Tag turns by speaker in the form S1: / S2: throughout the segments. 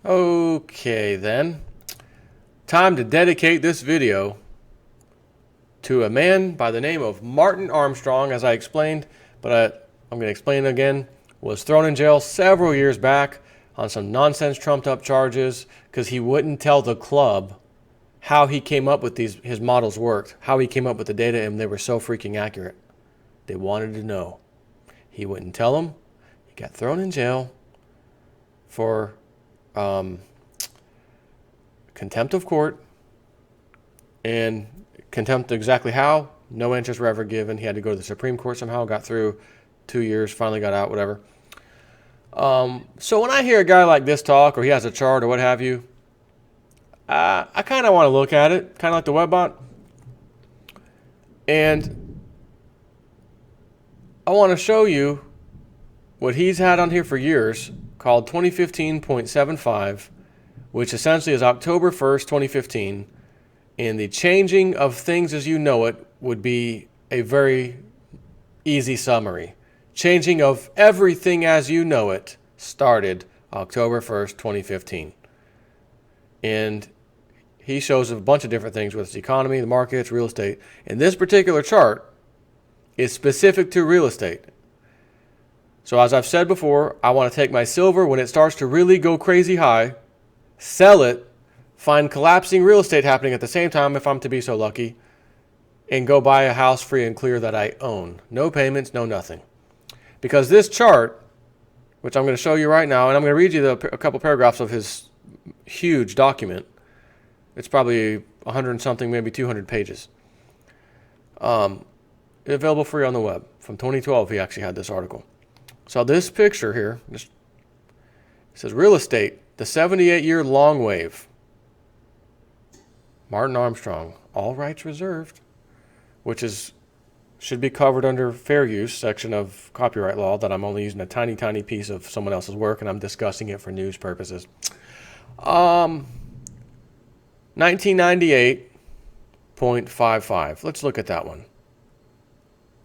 S1: Okay then, time to dedicate this video to a man by the name of Martin Armstrong, as I explained, but I'm going to explain it again. Was thrown in jail several years back on some nonsense trumped up charges because he wouldn't tell the club how he came up with his models worked, how he came up with the data, and they were so freaking accurate. They wanted to know. He wouldn't tell them. He got thrown in jail for contempt of court, and contempt exactly how, no answers were ever given. He had to go to the Supreme Court somehow, got through 2 years, finally got out, whatever. So when I hear a guy like this talk, or he has a chart or what have you, I kind of want to look at it, kind of like the Webbot, and I want to show you what he's had on here for years, called 2015.75, which essentially is October 1st, 2015, and the changing of things as you know it would be a very easy summary. Changing of everything as you know it started October 1st, 2015. And he shows a bunch of different things with the economy, the markets, real estate. And this particular chart is specific to real estate. So as I've said before, I want to take my silver when it starts to really go crazy high, sell it, find collapsing real estate happening at the same time if I'm to be so lucky, and go buy a house free and clear that I own. No payments, no nothing. Because this chart, which I'm going to show you right now, and I'm going to read you a couple paragraphs of his huge document. It's probably 100 and something, maybe 200 pages. Available free on the web. From 2012, he actually had this article. So this picture here, it says real estate, the 78-year long wave. Martin Armstrong, all rights reserved, which should be covered under fair use section of copyright law, that I'm only using a tiny, tiny piece of someone else's work and I'm discussing it for news purposes. 1998.55. Let's look at that one.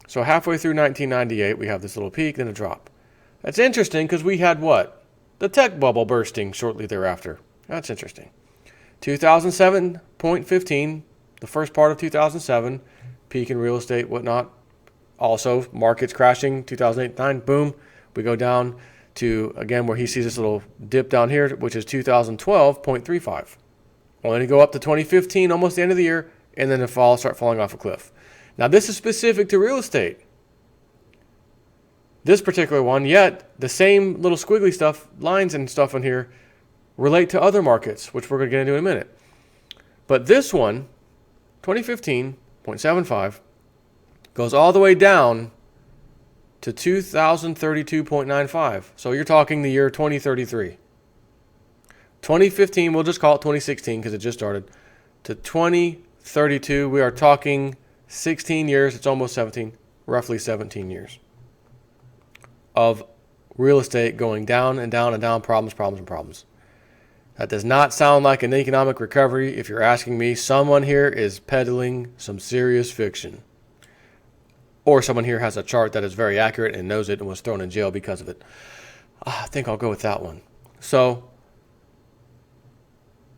S1: So halfway through 1998, we have this little peak, then a drop. That's interesting because we had what? The tech bubble bursting shortly thereafter. That's interesting. 2007.15, the first part of 2007, peak in real estate, whatnot. Also, markets crashing, 2008-9, boom. We go down to, again, where he sees this little dip down here, which is 2012.35. Only to go up to 2015, almost the end of the year, and then start falling off a cliff. Now, this is specific to real estate. This particular one, yet the same little squiggly stuff, lines and stuff in here, relate to other markets, which we're going to get into in a minute. But this one, 2015.75, goes all the way down to 2032.95. So you're talking the year 2033. 2015, we'll just call it 2016 because it just started, to 2032. We are talking 16 years. It's almost 17, roughly 17 years of real estate going down and down and down, problems, problems, and problems. That does not sound like an economic recovery. If you're asking me, someone here is peddling some serious fiction. Or someone here has a chart that is very accurate and knows it and was thrown in jail because of it. I think I'll go with that one. So,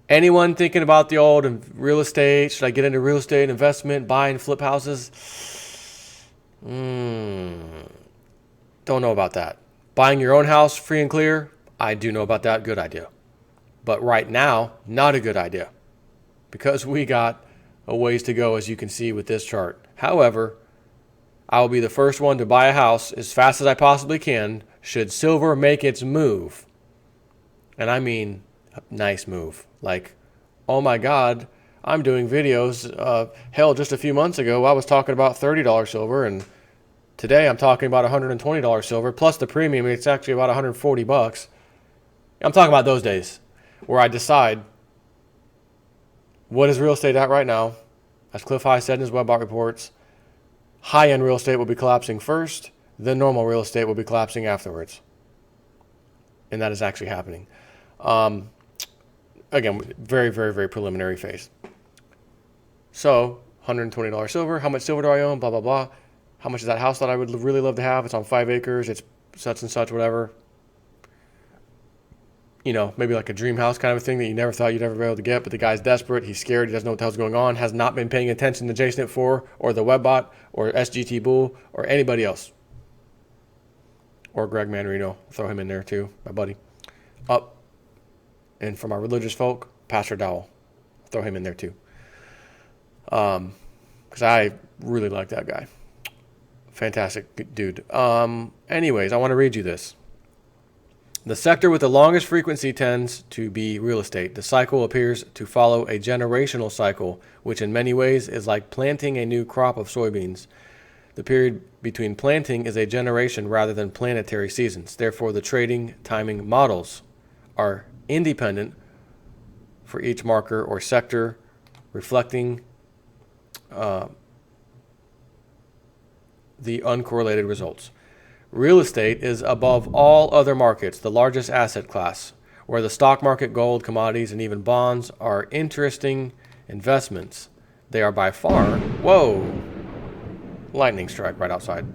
S1: anyone thinking about the old real estate? Should I get into real estate investment, buy and flip houses? Don't know about that. Buying your own house free and clear? I do know about that. Good idea. But right now, not a good idea. Because we got a ways to go, as you can see with this chart. However, I will be the first one to buy a house as fast as I possibly can should silver make its move. And I mean a nice move. Like, oh my God, I'm doing videos. Hell, just a few months ago, I was talking about $30 silver, and today I'm talking about $120 silver, plus the premium. It's actually about $140. I'm talking about those days where I decide what is real estate at right now. As Cliff High said in his Webbot reports, high-end real estate will be collapsing first, then normal real estate will be collapsing afterwards. And that is actually happening. Again, very, very, very preliminary phase. So, $120 silver. How much silver do I own? Blah, blah, blah. How much is that house that I would really love to have? It's on 5 acres. It's such and such, whatever. maybe like a dream house kind of a thing that you never thought you'd ever be able to get, but the guy's desperate, he's scared, he doesn't know what the hell's going on, has not been paying attention to JSNIP4 or the Webbot or SGT Bull or anybody else. Or Greg Manarino, throw him in there too, my buddy. And for my religious folk, Pastor Dowell, throw him in there too. Because I really like that guy. Fantastic dude. Anyways, I want to read you this. The sector with the longest frequency tends to be real estate. The cycle appears to follow a generational cycle, which in many ways is like planting a new crop of soybeans. The period between planting is a generation rather than planetary seasons. Therefore, the trading timing models are independent for each marker or sector, reflecting the uncorrelated results. Real estate is above all other markets the largest asset class, where the stock market, gold, commodities, and even bonds are interesting investments. They are by far, lightning strike right outside.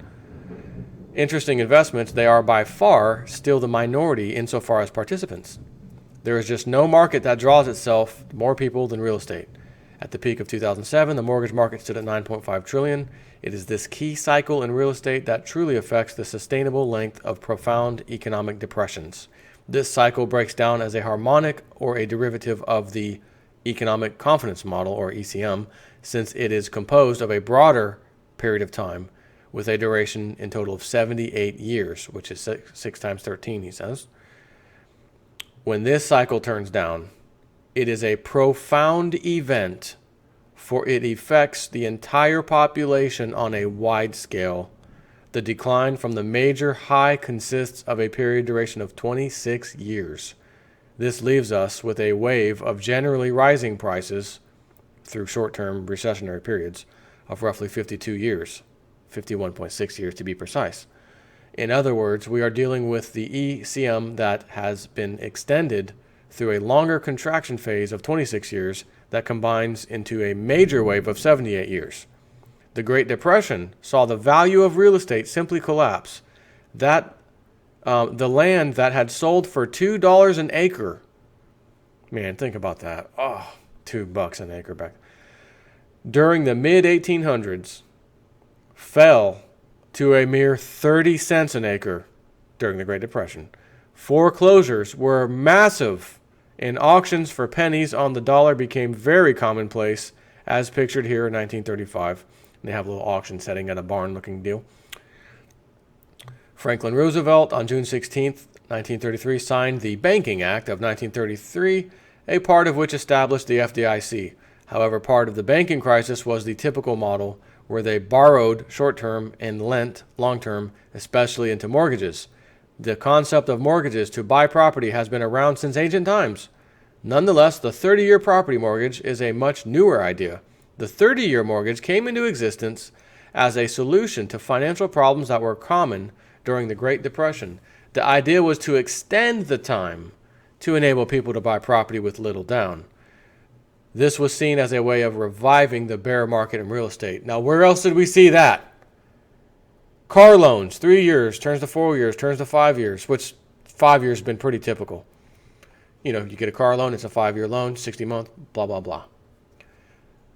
S1: Interesting investments, they are by far still the minority insofar as participants. There is just no market that draws itself more people than real estate. At the peak of 2007, the mortgage market stood at $9.5 trillion. It is this key cycle in real estate that truly affects the sustainable length of profound economic depressions. This cycle breaks down as a harmonic or a derivative of the economic confidence model, or ECM, since it is composed of a broader period of time with a duration in total of 78 years, which is 6 times 13, he says. When this cycle turns down, it is a profound event, for it affects the entire population on a wide scale. The decline from the major high consists of a period duration of 26 years. This leaves us with a wave of generally rising prices through short-term recessionary periods of roughly 52 years, 51.6 years to be precise. In other words, we are dealing with the ECM that has been extended through a longer contraction phase of 26 years that combines into a major wave of 78 years. The Great Depression saw the value of real estate simply collapse. The land that had sold for $2 an acre, man, think about that. Oh, $2 an acre back. During the mid-1800s, fell to a mere 30 cents an acre during the Great Depression. Foreclosures were massive, and auctions for pennies on the dollar became very commonplace, as pictured here in 1935. They have a little auction setting at a barn-looking deal. Franklin Roosevelt, on June 16, 1933, signed the Banking Act of 1933, a part of which established the FDIC. However, part of the banking crisis was the typical model, where they borrowed short-term and lent long-term, especially into mortgages. The concept of mortgages to buy property has been around since ancient times. Nonetheless, the 30-year property mortgage is a much newer idea. The 30-year mortgage came into existence as a solution to financial problems that were common during the Great Depression. The idea was to extend the time to enable people to buy property with little down. This was seen as a way of reviving the bear market in real estate. Now, where else did we see that? Car loans, 3 years, turns to 4 years, turns to 5 years, which 5 years has been pretty typical. You get a car loan, it's a 5-year loan, 60 months, blah, blah, blah.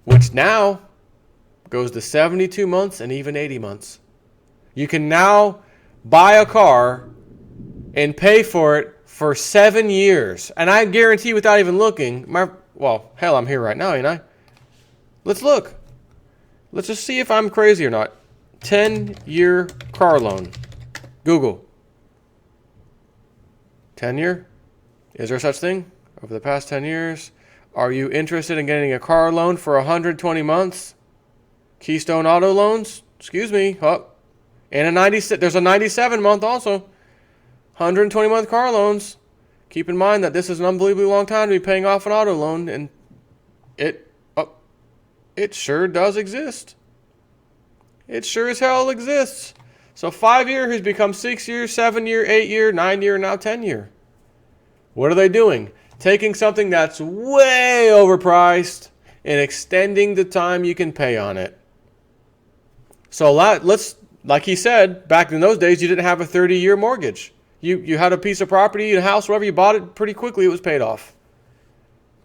S1: Which now goes to 72 months and even 80 months. You can now buy a car and pay for it for 7 years. And I guarantee, without even looking, hell, I'm here right now, ain't I? Let's look. Let's just see if I'm crazy or not. 10-year car loan. Google. 10-year? Is there such thing? Over the past 10 years, are you interested in getting a car loan for 120 months? Keystone Auto Loans? Excuse me. Oh. And there's a 97 month also. 120 month car loans. Keep in mind that this is an unbelievably long time to be paying off an auto loan, and it sure does exist. It sure as hell exists. So 5 year has become 6 years, 7 year, 8 year, 9 year, now 10 year. What are they doing? Taking something that's way overpriced and extending the time you can pay on it. So let's, like he said, back in those days, you didn't have a 30-year mortgage. You had a piece of property, a house, whatever, you bought it pretty quickly, it was paid off.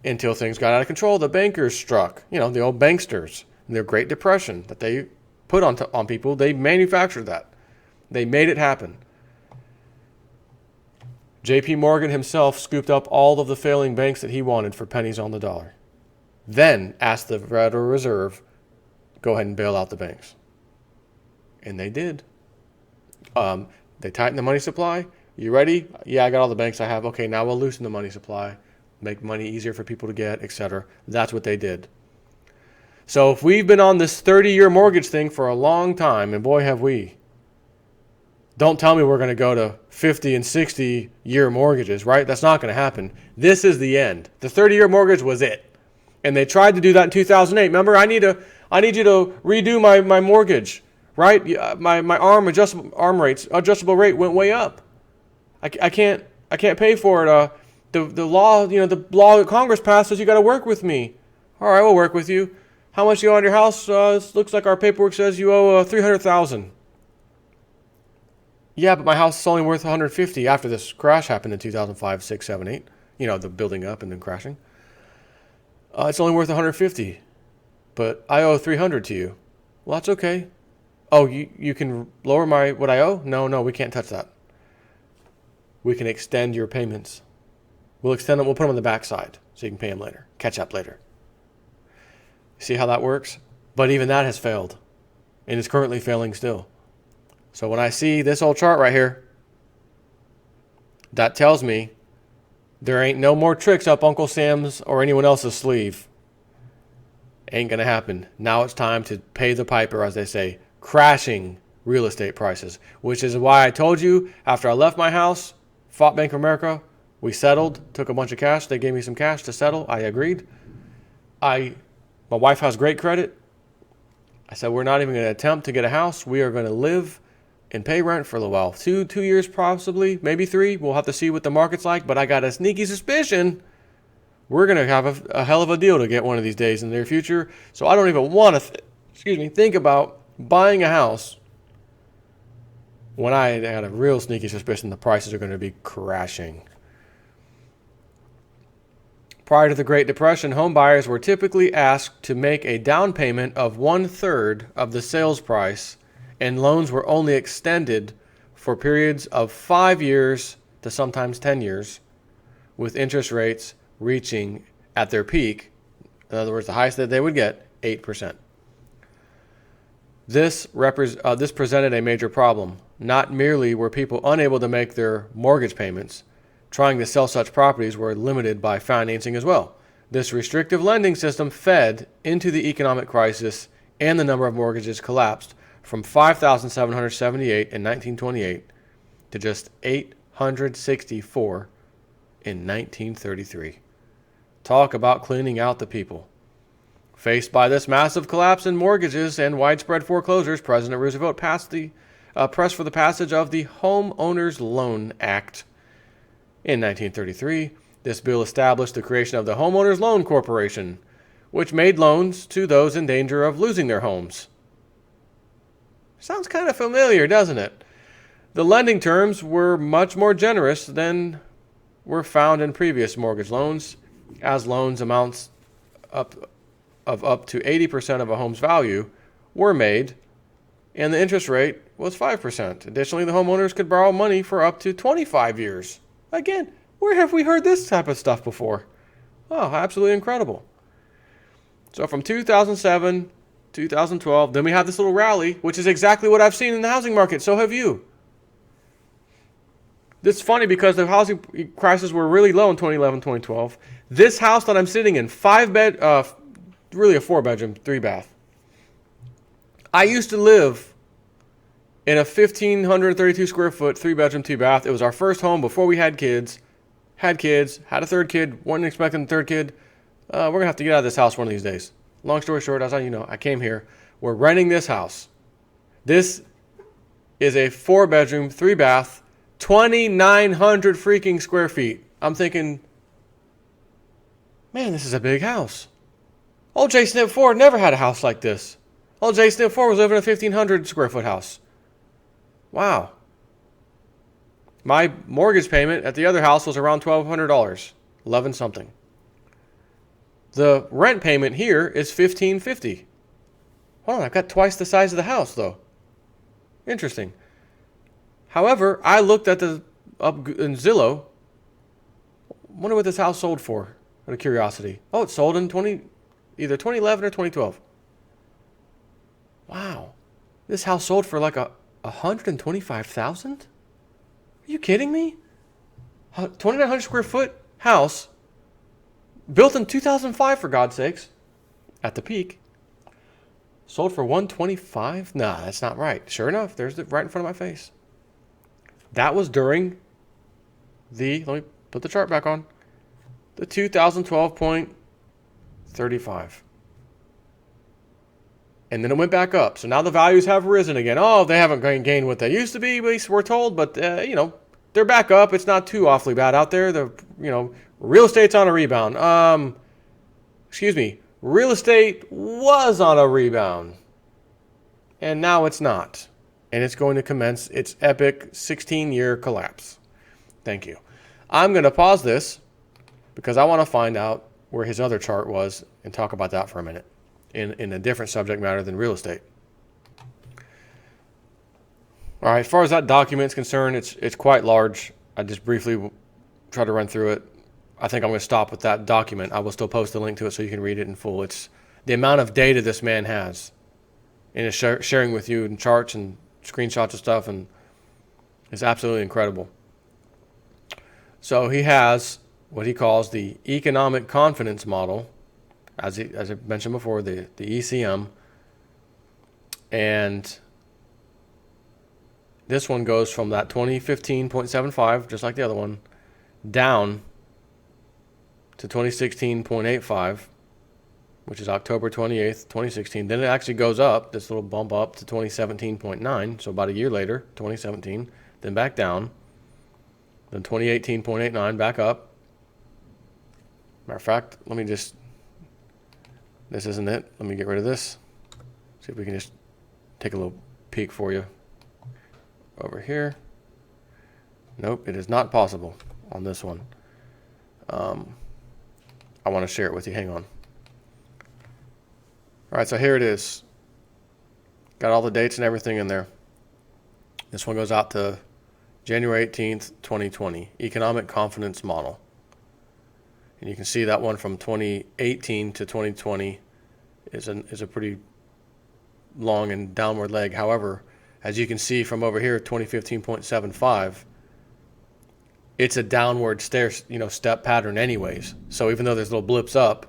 S1: Until things got out of control, the bankers struck, the old banksters, and their Great Depression that they put on people. They manufactured that. They made it happen. J.P. Morgan himself scooped up all of the failing banks that he wanted for pennies on the dollar. Then asked the Federal Reserve, go ahead and bail out the banks. And they did. They tightened the money supply. You ready? Yeah, I got all the banks I have. Okay, now we'll loosen the money supply, make money easier for people to get, etc. That's what they did. So if we've been on this 30-year mortgage thing for a long time, and boy have we, don't tell me we're going to go to 50 and 60-year mortgages, right? That's not going to happen. This is the end. The 30-year mortgage was it. And they tried to do that in 2008. Remember, I need you to redo my mortgage, right? My adjustable rate went way up. I can't pay for it. The law that Congress passed says you got to work with me. All right, we'll work with you. How much you owe on your house? It looks like our paperwork says you owe $300,000. Yeah, but my house is only worth $150 after this crash happened in 2005, 6, 7, 8. The building up and then crashing. It's only worth $150, but I owe $300 to you. Well, that's okay. Oh, you can lower what I owe? No, we can't touch that. We can extend your payments. We'll extend them. We'll put them on the backside so you can pay them later. Catch up later. See how that works? But even that has failed, and is currently failing still. So when I see this old chart right here, that tells me there ain't no more tricks up Uncle Sam's or anyone else's sleeve. Ain't going to happen. Now it's time to pay the piper, as they say, crashing real estate prices, which is why I told you after I left my house, fought Bank of America, we settled, took a bunch of cash. They gave me some cash to settle. I agreed. My wife has great credit. I said, we're not even going to attempt to get a house. We are going to live and pay rent for a little while. 2 years possibly, maybe 3. We'll have to see what the market's like. But I got a sneaky suspicion we're going to have a hell of a deal to get one of these days in the near future. So I don't even want to think about buying a house when I had a real sneaky suspicion the prices are going to be crashing. Prior to the Great Depression, home buyers were typically asked to make a down payment of 1/3 of the sales price, and loans were only extended for periods of 5 years to sometimes 10 years, with interest rates reaching at their peak, in other words, the highest that they would get, 8%. This presented a major problem. Not merely were people unable to make their mortgage payments, trying to sell such properties were limited by financing as well. This restrictive lending system fed into the economic crisis, and the number of mortgages collapsed from 5,778 in 1928 to just 864 in 1933. Talk about cleaning out the people. Faced by this massive collapse in mortgages and widespread foreclosures, President Roosevelt pressed for the passage of the Homeowners Loan Act. In 1933, this bill established the creation of the Homeowners Loan Corporation, which made loans to those in danger of losing their homes. Sounds kind of familiar, doesn't it? The lending terms were much more generous than were found in previous mortgage loans, as loans amounts up to 80% of a home's value were made, and the interest rate was 5%. Additionally, the homeowners could borrow money for up to 25 years. Again, where have we heard this type of stuff before? Oh, absolutely incredible. So from 2007, 2012, then we have this little rally, which is exactly what I've seen in the housing market. So have you. This is funny because the housing prices were really low in 2011, 2012. This house that I'm sitting in, really a 4-bedroom, 3-bath. I used to live in a 1,532 square foot, 3-bedroom, 2-bath. It was our first home before we had kids. Had a third kid, wasn't expecting a third kid. We're going to have to get out of this house one of these days. Long story short, as I came here. We're renting this house. This is a 4-bedroom, 3-bath, 2,900 freaking square feet. I'm thinking, man, this is a big house. Old J. Snip Ford never had a house like this. Old J. Snip Ford was living in a 1,500 square foot house. Wow. My mortgage payment at the other house was around $1,200, 11 something. The rent payment here is $1,550. Hold on, I've got twice the size of the house though. Interesting. However, I looked at the up in Zillow. Wonder what this house sold for. Out of curiosity. Oh, it sold in either 2011 or 2012. Wow, this house sold for like $125,000. Are you kidding me? 2,900 square foot house, built in 2005 for God's sakes, at the peak. Sold for $125,000. Nah, that's not right. Sure enough, there's it right in front of my face. That was during let me put the chart back on, the 2012.35. And then it went back up. So now the values have risen again. Oh, they haven't gained what they used to be, we're told, but they're back up. It's not too awfully bad out there. Real estate's on a rebound. Real estate was on a rebound. And now it's not. And it's going to commence its epic 16-year collapse. Thank you. I'm going to pause this because I want to find out where his other chart was and talk about that for a minute in a different subject matter than real estate. All right, as far as that document is concerned, it's quite large. I just briefly try to run through it. I think I'm going to stop with that document. I will still post a link to it so you can read it in full. It's the amount of data this man has and is sharing with you in charts and screenshots of stuff, and it's absolutely incredible. So he has what he calls the economic confidence model, as I mentioned before, the ECM. And this one goes from that 2015.75, just like the other one, down to 2016.85, which is October 28th, 2016. Then it actually goes up, this little bump up to 2017.9, so about a year later, 2017, then back down. Then 2018.89, back up. Matter of fact, this isn't it. Let me get rid of this. See if we can just take a little peek for you. Over here. Nope, it is not possible on this one. I want to share it with you. Hang on. All right, so here it is. Got all the dates and everything in there. This one goes out to January 18th, 2020. Economic confidence model. And you can see that one from 2018 to 2020 is a pretty long and downward leg. However, as you can see from over here, 2015.75, it's a downward step pattern anyways. So even though there's little blips up,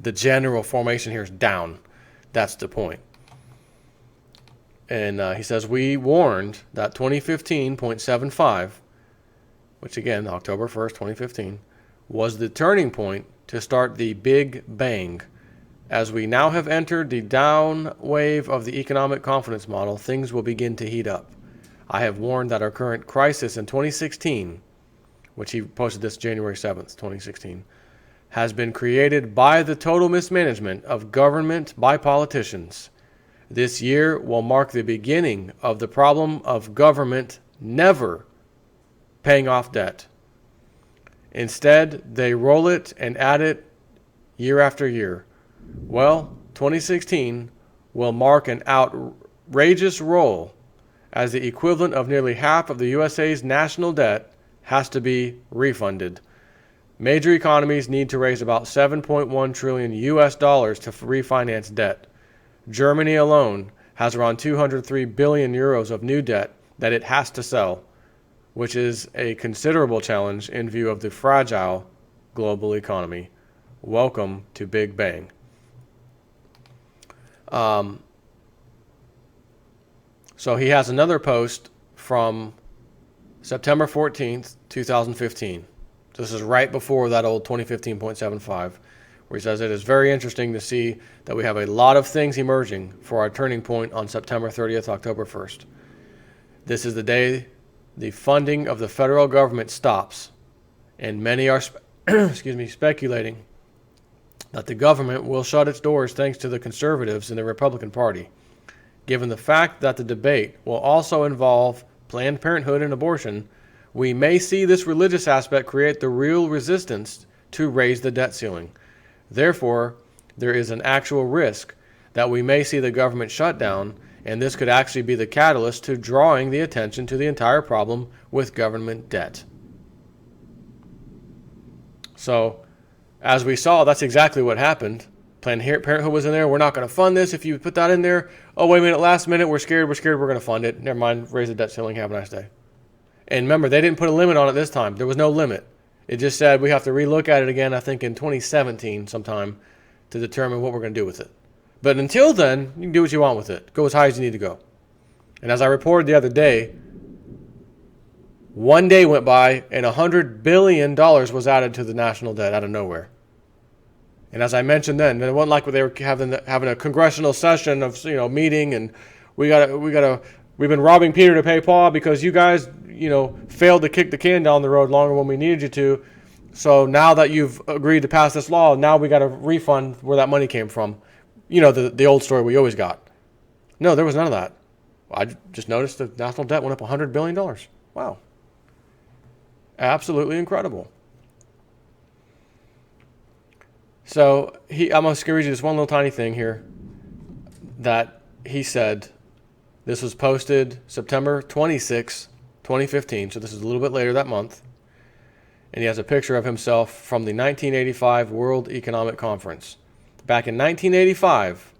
S1: the general formation here is down. That's the point. And he says, we warned that 2015.75, which again, October 1st, 2015, was the turning point to start the Big Bang. As we now have entered the down wave of the economic confidence model, things will begin to heat up. I have warned that our current crisis in 2016, which he posted this January 7th, 2016, has been created by the total mismanagement of government by politicians. This year will mark the beginning of the problem of government never paying off debt. Instead, they roll it and add it year after year. Well, 2016 will mark an outrageous roll as the equivalent of nearly half of the USA's national debt has to be refunded. Major economies need to raise about 7.1 trillion US dollars to refinance debt. Germany alone has around 203 billion euros of new debt that it has to sell, which is a considerable challenge in view of the fragile global economy. Welcome to Big Bang. So he has another post from September 14th, 2015. This is right before that old 2015.75, where he says it is very interesting to see that we have a lot of things emerging for our turning point on September 30th, October 1st. This is the day the funding of the federal government stops, and many are speculating that the government will shut its doors thanks to the conservatives in the Republican Party. Given the fact that the debate will also involve Planned Parenthood and abortion, we may see this religious aspect create the real resistance to raise the debt ceiling. Therefore, there is an actual risk that we may see the government shut down, and this could actually be the catalyst to drawing the attention to the entire problem with government debt. So, as we saw, that's exactly what happened. Planned Parenthood was in there. We're not going to fund this. If you put that in there, oh, wait a minute, last minute, we're scared, we're going to fund it. Never mind, raise the debt ceiling, have a nice day. And remember, they didn't put a limit on it this time. There was no limit. It just said we have to relook at it again, I think in 2017 sometime, to determine what we're going to do with it. But until then, you can do what you want with it. Go as high as you need to go. And as I reported the other day, one day went by and $100 billion was added to the national debt out of nowhere. And as I mentioned then, it wasn't like they were having a congressional session of meeting and we've been robbing Peter to pay Paul because you guys failed to kick the can down the road longer when we needed you to. So now that you've agreed to pass this law, now we got to refund where that money came from. The old story we always got. No, there was none of that. I just noticed the national debt went up $100 billion. Wow. Absolutely incredible. So I'm going to read you this one little tiny thing here that he said. This was posted September 26, 2015. So this is a little bit later that month. And he has a picture of himself from the 1985 World Economic Conference. Back in 1985,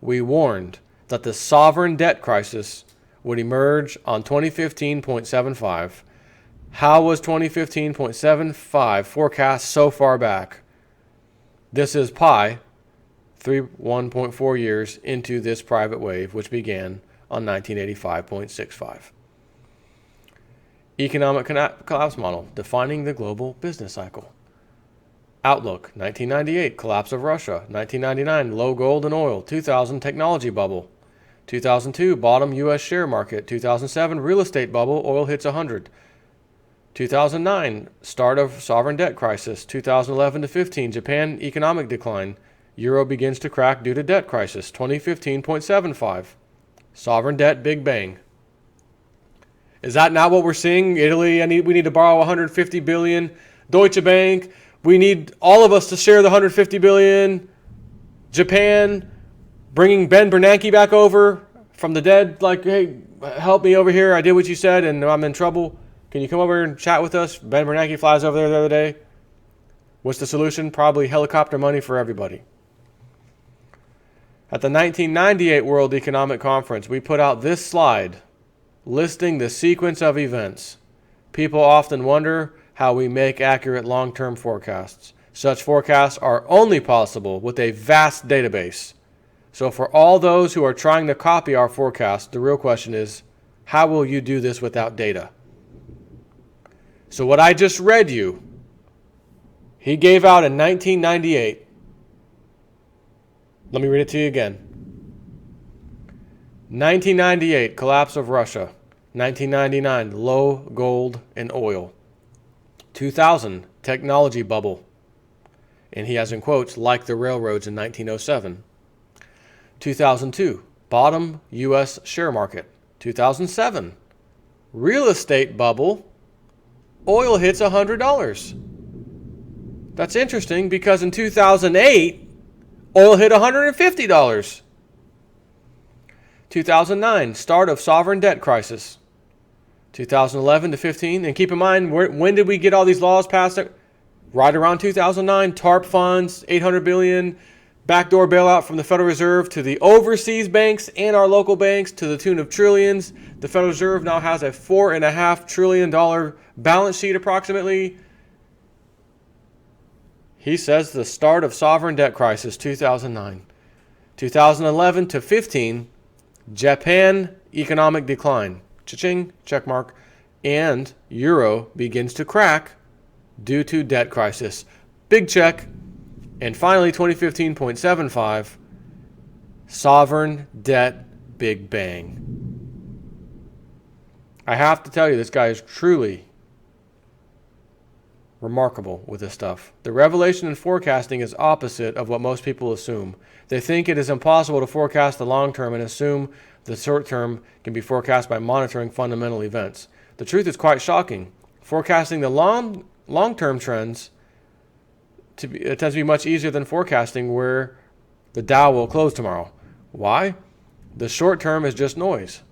S1: we warned that the sovereign debt crisis would emerge on 2015.75. How was 2015.75 forecast so far back? This is pi, 1.4 years into this private wave, which began on 1985.65. Economic collapse model, defining the global business cycle. Outlook, 1998, collapse of Russia. 1999, low gold and oil. 2000, technology bubble. 2002, bottom U.S. share market. 2007, real estate bubble, oil hits 100. 2009, start of sovereign debt crisis. 2011 to 15, Japan economic decline. Euro begins to crack due to debt crisis. 2015.75, sovereign debt big bang. Is that not what we're seeing? Italy, we need to borrow 150 billion. Deutsche Bank, we need all of us to share the 150 billion. Japan, bringing Ben Bernanke back over from the dead, like, hey, help me over here. I did what you said and I'm in trouble. Can you come over and chat with us? Ben Bernanke flies over there the other day. What's the solution? Probably helicopter money for everybody. At the 1998 World Economic Conference, we put out this slide listing the sequence of events. People often wonder how we make accurate long-term forecasts. Such forecasts are only possible with a vast database. So for all those who are trying to copy our forecast, the real question is, how will you do this without data? So what I just read you, he gave out in 1998. Let me read it to you again. 1998, collapse of Russia. 1999, low gold and oil. 2000, technology bubble. And he has in quotes, like the railroads in 1907. 2002, bottom U.S. share market. 2007, real estate bubble. Oil hits $100. That's interesting because in 2008, oil hit $150. 2009, start of sovereign debt crisis. 2011 to 15, and keep in mind, when did we get all these laws passed? Right around 2009, TARP funds, $800 billion, backdoor bailout from the Federal Reserve to the overseas banks and our local banks to the tune of trillions. The Federal Reserve now has a $4.5 trillion balance sheet approximately. He says the start of sovereign debt crisis, 2009. 2011 to 15, Japan economic decline. Cha-ching, check mark. And euro begins to crack due to debt crisis. Big check. And finally, 2015.75, sovereign debt big bang. I have to tell you, this guy is truly remarkable with this stuff. The revelation in forecasting is opposite of what most people assume. They think it is impossible to forecast the long term and assume the short term can be forecast by monitoring fundamental events. The truth is quite shocking. Forecasting the long-term trends it tends to be much easier than forecasting where the Dow will close tomorrow. Why? The short term is just noise,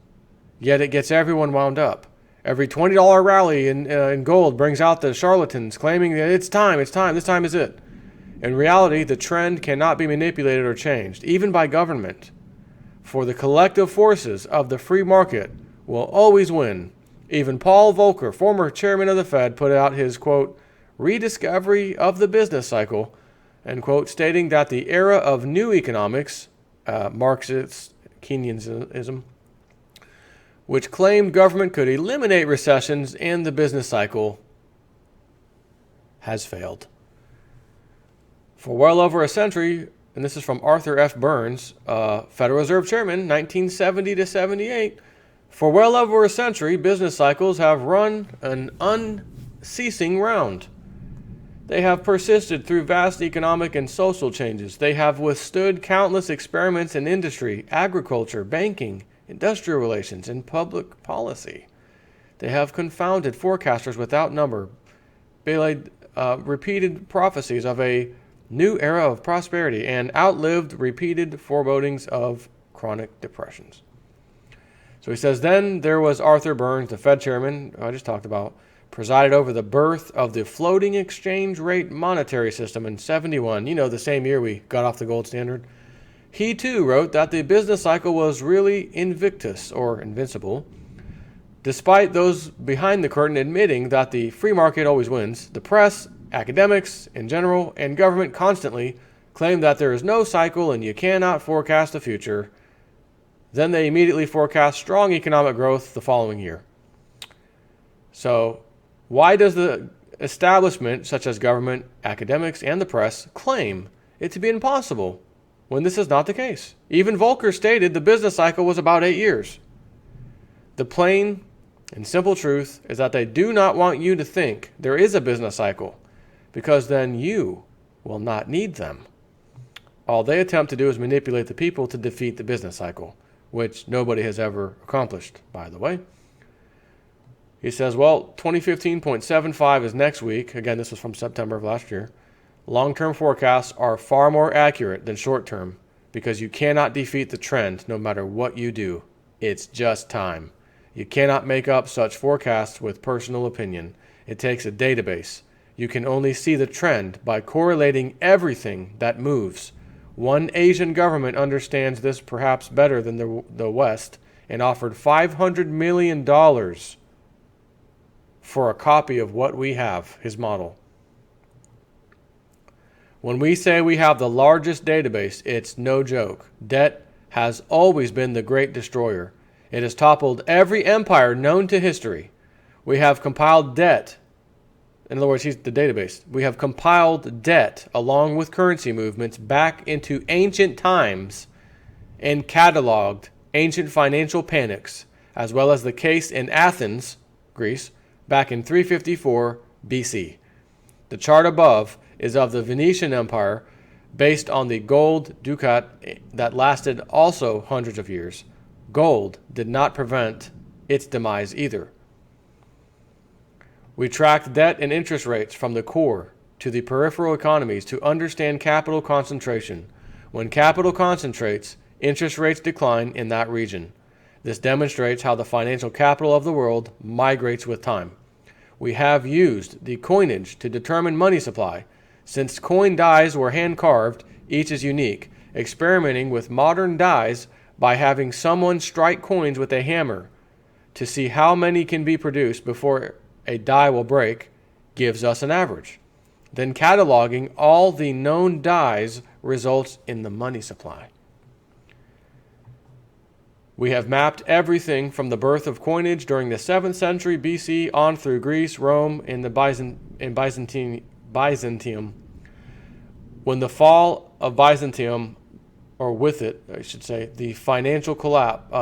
S1: yet it gets everyone wound up. Every $20 rally in gold brings out the charlatans claiming that it's time, this time is it. In reality, the trend cannot be manipulated or changed, even by government. For the collective forces of the free market will always win. Even Paul Volcker, former chairman of the Fed, put out his, quote, rediscovery of the business cycle, end quote, stating that the era of new economics, Marxist Keynesianism, which claimed government could eliminate recessions and the business cycle, has failed. For well over a century, and this is from Arthur F. Burns, Federal Reserve Chairman, 1970 to 78, for well over a century, business cycles have run an unceasing round. They have persisted through vast economic and social changes. They have withstood countless experiments in industry, agriculture, banking, industrial relations, and public policy. They have confounded forecasters without number, belayed repeated prophecies of a new era of prosperity, and outlived repeated forebodings of chronic depressions. So he says, then there was Arthur Burns, the Fed chairman, I just talked about, presided over the birth of the floating exchange rate monetary system in 71, the same year we got off the gold standard. He too wrote that the business cycle was really invictus, or invincible. Despite those behind the curtain admitting that the free market always wins, the press, academics in general, and government constantly claim that there is no cycle and you cannot forecast the future. Then they immediately forecast strong economic growth the following year. So, why does the establishment, such as government, academics, and the press, claim it to be impossible when this is not the case? Even Volcker stated the business cycle was about 8 years. The plain and simple truth is that they do not want you to think there is a business cycle, because then you will not need them. All they attempt to do is manipulate the people to defeat the business cycle, which nobody has ever accomplished, by the way. He says, well, 2015.75 is next week. Again, this was from September of last year. Long-term forecasts are far more accurate than short-term because you cannot defeat the trend no matter what you do. It's just time. You cannot make up such forecasts with personal opinion. It takes a database. You can only see the trend by correlating everything that moves. One Asian government understands this perhaps better than the West and offered $500 million for a copy of what we have, his model. When we say we have the largest database, it's no joke. Debt has always been the great destroyer. It has toppled every empire known to history. We have compiled debt. In other words, he's the database. We have compiled debt along with currency movements back into ancient times and cataloged ancient financial panics, as well as the case in Athens, Greece, back in 354 BC. The chart above is of the Venetian Empire based on the gold ducat that lasted also hundreds of years. Gold did not prevent its demise either. We tracked debt and interest rates from the core to the peripheral economies to understand capital concentration. When capital concentrates, interest rates decline in that region. This demonstrates how the financial capital of the world migrates with time. We have used the coinage to determine money supply. Since coin dies were hand-carved, each is unique. Experimenting with modern dies by having someone strike coins with a hammer to see how many can be produced before a die will break gives us an average. Then cataloging all the known dies results in the money supply. We have mapped everything from the birth of coinage during the 7th century BC on through Greece, Rome, and the Byzantium. When the fall of Byzantium, or with it, I should say, the financial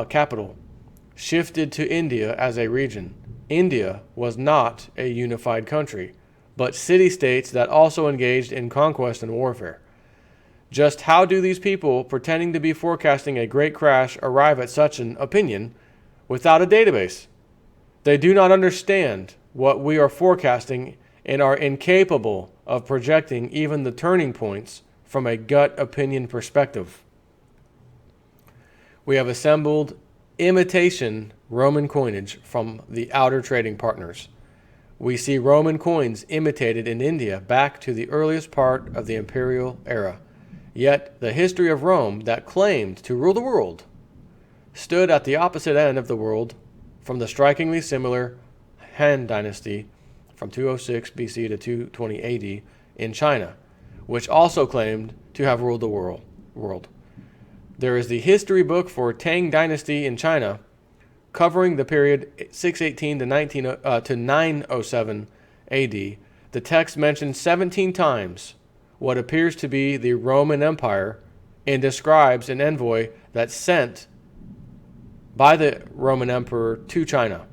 S1: capital shifted to India as a region. India was not a unified country, but city-states that also engaged in conquest and warfare. Just how do these people, pretending to be forecasting a great crash, arrive at such an opinion without a database? They do not understand what we are forecasting and are incapable of projecting even the turning points from a gut opinion perspective. We have assembled imitation Roman coinage from the outer trading partners. We see Roman coins imitated in India back to the earliest part of the imperial era. Yet the history of Rome that claimed to rule the world stood at the opposite end of the world from the strikingly similar Han Dynasty from 206 BC to 220 AD in China, which also claimed to have ruled the world. There is the history book for Tang Dynasty in China, covering the period 618 to 907 AD. The text mentions 17 times what appears to be the Roman Empire and describes an envoy that's sent by the Roman Emperor to China.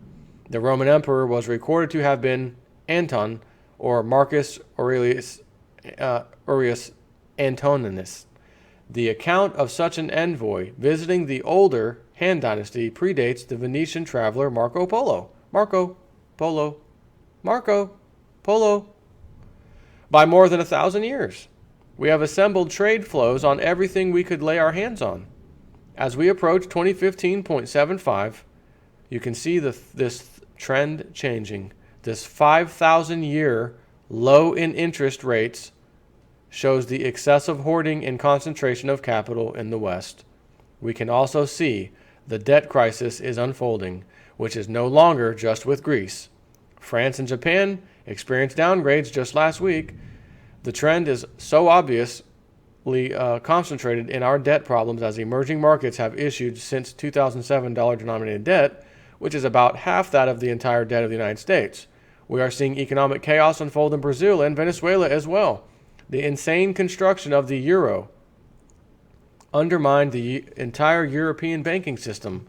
S1: The Roman Emperor was recorded to have been Anton or Marcus Aurelius Antoninus. The account of such an envoy visiting the older Han Dynasty predates the Venetian traveler Marco Polo by more than 1,000 years. We have assembled trade flows on everything we could lay our hands on. As we approach 2015.75, you can see this trend changing. This 5,000-year low in interest rates shows the excessive hoarding and concentration of capital in the West. We can also see the debt crisis is unfolding, which is no longer just with Greece. France and Japan experienced downgrades just last week. The trend is so obviously concentrated in our debt problems as emerging markets have issued since 2007 dollar-denominated debt, which is about half that of the entire debt of the United States. We are seeing economic chaos unfold in Brazil and Venezuela as well. The insane construction of the euro undermined the entire European banking system.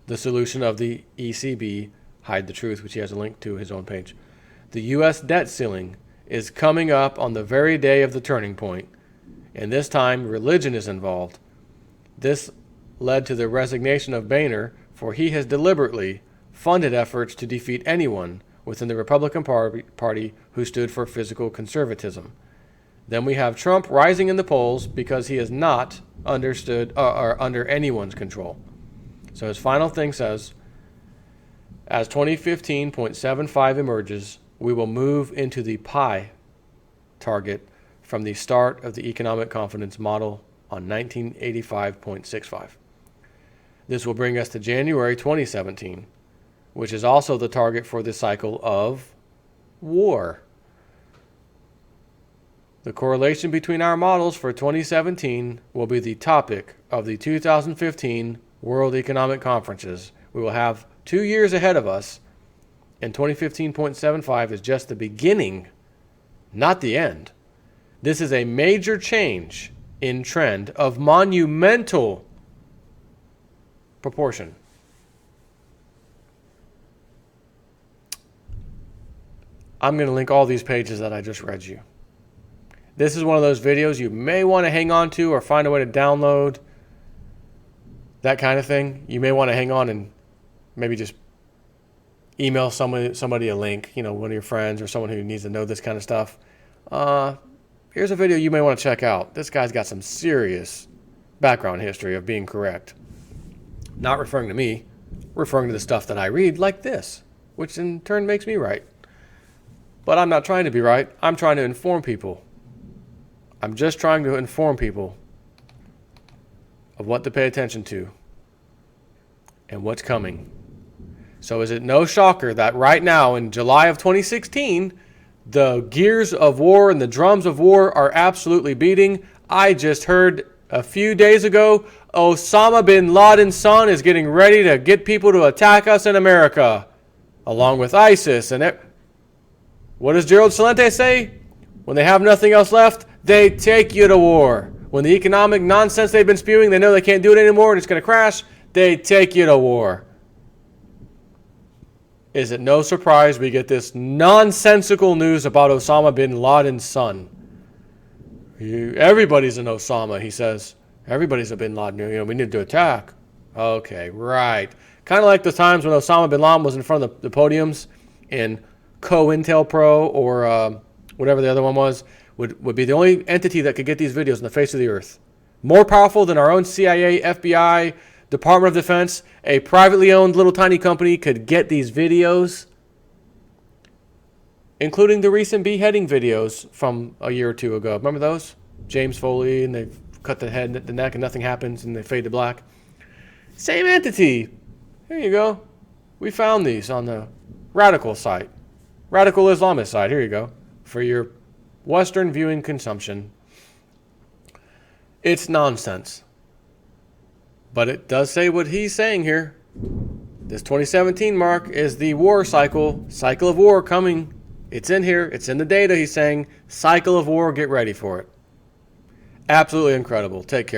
S1: The solution of the ECB, hide the truth, which he has a link to his own page. The U.S. debt ceiling is coming up on the very day of the turning point, and this time religion is involved. This led to the resignation of Boehner, for he has deliberately funded efforts to defeat anyone within the Republican Party who stood for fiscal conservatism. Then we have Trump rising in the polls because he is not under anyone's control. So his final thing says, as 2015.75 emerges, we will move into the pi target from the start of the economic confidence model on 1985.65. This will bring us to January 2017, which is also the target for the cycle of war. The correlation between our models for 2017 will be the topic of the 2015 World Economic Conferences. We will have 2 years ahead of us, and 2015.75 is just the beginning, not the end. This is a major change in trend of monumental proportion. I'm going to link all these pages that I just read you. This is one of those videos you may want to hang on to or find a way to download, that kind of thing. You may want to hang on and maybe just email somebody a link, one of your friends or someone who needs to know this kind of stuff. Here's a video you may want to check out. This guy's got some serious background history of being correct. Not referring to me, referring to the stuff that I read like this, which in turn makes me right. But I'm not trying to be right. I'm trying to inform people. I'm just trying to inform people of what to pay attention to and what's coming. So is it no shocker that right now in July of 2016, the gears of war and the drums of war are absolutely beating? I just heard a few days ago, Osama bin Laden's son is getting ready to get people to attack us in America, along with ISIS. And what does Gerald Celente say? When they have nothing else left, they take you to war. When the economic nonsense they've been spewing, they know they can't do it anymore and it's going to crash, they take you to war. Is it no surprise we get this nonsensical news about Osama bin Laden's son? Everybody's an Osama, he says. Everybody's a bin Laden. We need to attack. Okay, right. Kind of like the times when Osama bin Laden was in front of the podiums in COINTELPRO or whatever the other one was, would be the only entity that could get these videos on the face of the earth. More powerful than our own CIA, FBI, Department of Defense. A privately owned little tiny company could get these videos, including the recent beheading videos from a year or two ago. Remember those? James Foley, and they cut the head, the neck, and nothing happens, and they fade to black. Same entity. Here you go. We found these on the radical site. Radical Islamist site. Here you go. For your Western viewing consumption. It's nonsense. But it does say what he's saying here. This 2017 mark is the war cycle of war coming. It's in here. It's in the data. He's saying cycle of war. Get ready for it. Absolutely incredible. Take care.